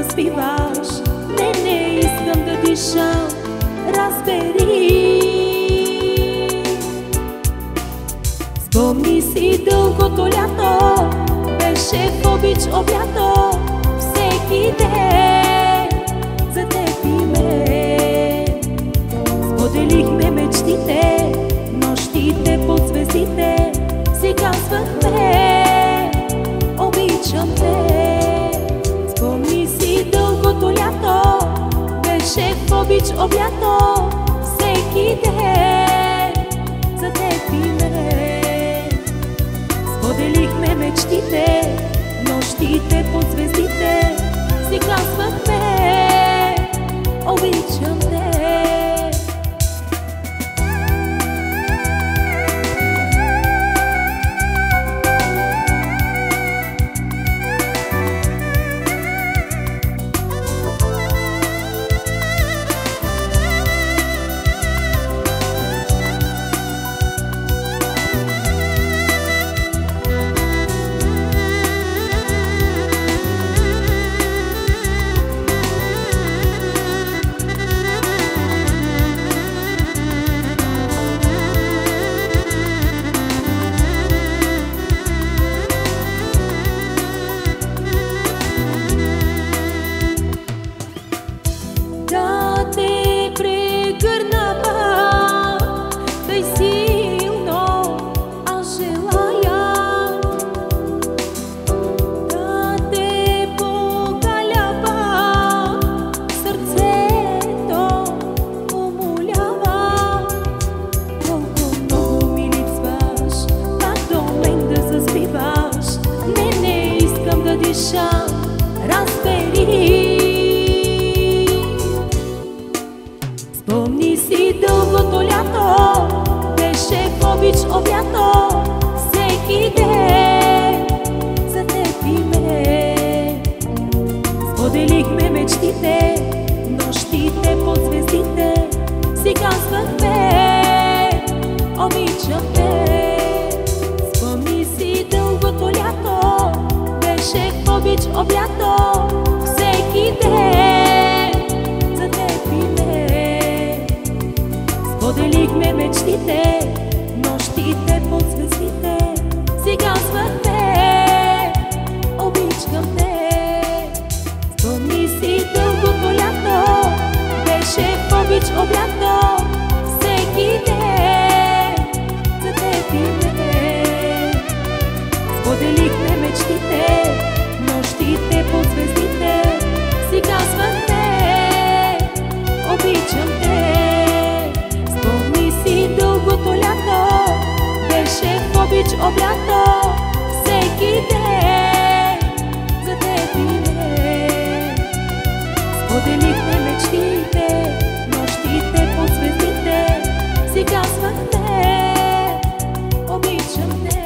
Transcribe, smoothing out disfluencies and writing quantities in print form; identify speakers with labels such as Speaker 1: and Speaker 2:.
Speaker 1: заспиваш. Не искам да дишам, разбери. Спомни си дългото лято, беше в обич облято, всеки ден за теб и мен. Споделихме мечтите, нощите под звездите, си казвахме обичам те. Спомни си дългото лято, беше в обич облято, всеки ден за теб и мен. Споделихме мечтите, нощите под звездите, си казвахме обичам те. Спомни си дългото лято, беше в обич облято, всеки ден за теб и мен. Споделихме мечтите, нощите под звездите, си казвахме обичам те. Спомни си дългото лято, беше в обич облято, всеки ден за теб и мен. Споделихме мечтите, нощите под звездите, си казвахме обичам те. Спомни си дългото лято, беше в обич облято, всеки ден за теб и мен. Споделихме мечтите, нощите под звездите, си казвахме обичам те. Спомни си дългото лято, беше в обич облято, всеки ден за теб и мен. Споделихме мечтите, нощите под звездите, си казвахме обичам те.